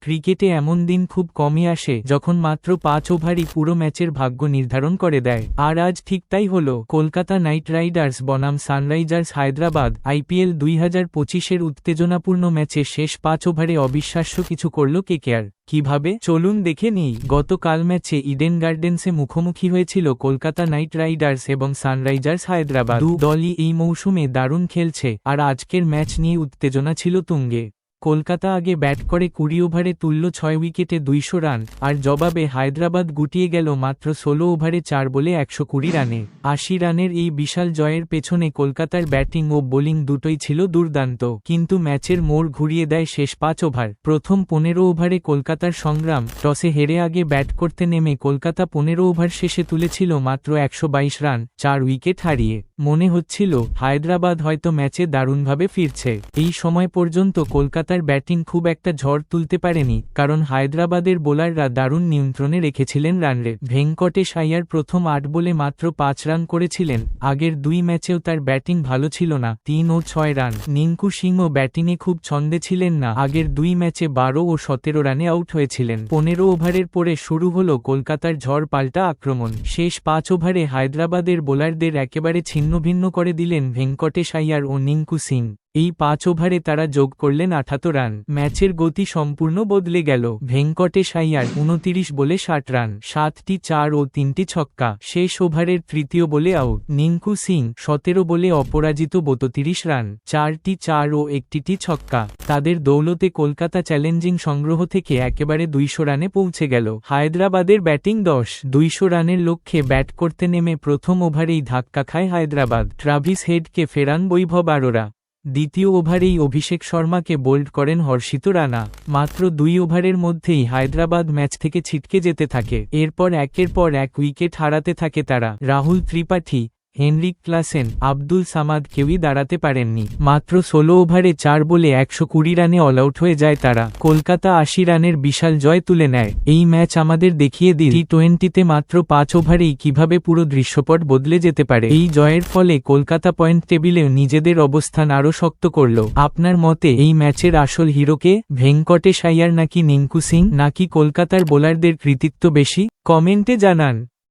ক্রিকেটে এমন দিন খুব কমই আসে যখন মাত্র 5 ওভারই পুরো ম্যাচের ভাগ্য নির্ধারণ করে দেয়। আর আজ ঠিক তাই হলো। কলকাতা নাইট রাইডার্স বনাম সানরাইজার্স হায়দ্রাবাদ আইপিএল 2025-এর উত্তেজনাপূর্ণ ম্যাচে শেষ 5 ওভারে অবিশ্বাস্য কিছু করল কেকেআর। কিভাবে, চলুন দেখে নিই। গতকাল ম্যাচে ইডেন গার্ডেন্সে মুখোমুখি হয়েছিল কলকাতা নাইট রাইডার্স এবং সানরাইজার্স হায়দ্রাবাদ। দু দলই এই মৌসুমে দারুণ খেলছে, আর আজকের ম্যাচ নিয়ে উত্তেজনা ছিল তুঙ্গে। কলকাতা আগে ব্যাট করে 20 ওভারে তুলল 6 উইকেটে 200 রান, আর জবাবে হায়দ্রাবাদ গুটিয়ে গেল মাত্র 16 ওভারে 4 বলে 120 রানে। 80 রানের এই বিশাল জয়ের পেছনে কলকাতার ব্যাটিং ও বোলিং দুটোই ছিল দুর্দান্ত, কিন্তু ম্যাচের মোড় ঘুরিয়ে দেয় শেষ 5 ওভার। প্রথম 15 ওভারে কলকাতার সংগ্রাম। টসে হেরে আগে ব্যাট করতে নেমে কলকাতা 15 ওভার শেষে তুলেছিল মাত্র 122 রান, 4 উইকেট হারিয়ে। মনে হচ্ছিল হায়দ্রাবাদ হয়তো ম্যাচে দারুণভাবে ফিরছে। এই সময় পর্যন্ত কলকাতার ব্যাটিং খুব একটা ঝড় তুলতে পারেনি, কারণ হায়দ্রাবাদের বোলাররা দারুণ নিয়ন্ত্রণে রেখেছিলেন রানরেট। ভেঙ্কটেশ আইয়ার প্রথম 8 বলে মাত্র 5 রান করেছিলেন। আগের 2 ম্যাচেও তার ব্যাটিং ভালো ছিল না, 3 ও 6 রান। নিঙ্কু সিংও ব্যাটিংয়ে খুব ছন্দে ছিলেন না। আগের 2 ম্যাচে 12 ও 17 রানে আউট হয়েছিলেন। 15 ওভারের পরে শুরু হলো কলকাতার ঝড় পাল্টা আক্রমণ। শেষ 5 ওভারে হায়দ্রাবাদের বোলারদের একেবারে ছিন্নভিন্ন করে দিলেন ভেঙ্কটেশ আইয়ার ও নিঙ্কু সিং। এই 5 ওভারে তারা যোগ করলেন 78 রান। ম্যাচের গতি সম্পূর্ণ বদলে গেল। ভেঙ্কটেশ আইয়ার 29 বলে 60 রান, 7টি 4 ও 3টি ছক্কা। শেষ ওভারের তৃতীয় বলে আউট। নিঙ্কু সিং 17 বলে অপরাজিত 32 রান, 4টি 4 ও 1টি ছক্কা। তাদের দৌলতে কলকাতা চ্যালেঞ্জিং সংগ্রহ থেকে একেবারে 200 রানে পৌঁছে গেল। হায়দ্রাবাদের ব্যাটিং 200 রানের লক্ষ্যে ব্যাট করতে নেমে প্রথম ওভারেই ধাক্কা খায় হায়দ্রাবাদ। ট্রাভিস হেডকে ফেরান বৈভব আরোরা। দ্বিতীয় ওভারেই অভিষেক শর্মাকে বোল্ড করেন হর্ষিত রানা। মাত্র 2 ওভারের মধ্যেই হায়দ্রাবাদ ম্যাচ থেকে ছিটকে যেতে থাকে। এরপর একের পর এক উইকেট হারাতে থাকে তারা। রাহুল ত্রিপাঠী, হেনরিক ক্লাসেন, আব্দুল সামাদ কেউই দাঁড়াতে পারেননি। মাত্র 16 ওভারে 4 বলে 120 রানে অল আউট হয়ে যায় তারা। কলকাতা 80 রানের বিশাল জয় তুলে নেয়। এই ম্যাচ আমাদের দেখিয়ে দিল টি-20তে মাত্র 5 ওভারেই কিভাবে পুরো দৃশ্যপট বদলে যেতে পারে। এই জয়ের ফলে কলকাতা পয়েন্ট টেবিলেও নিজেদের অবস্থান আরও শক্ত করল। আপনার মতে এই ম্যাচের আসল হিরোকে? ভেঙ্কটেশ আইয়ার নাকি নিঙ্কু সিং, নাকি কলকাতার বোলারদের কৃতিত্ব বেশি? কমেন্টে জানান।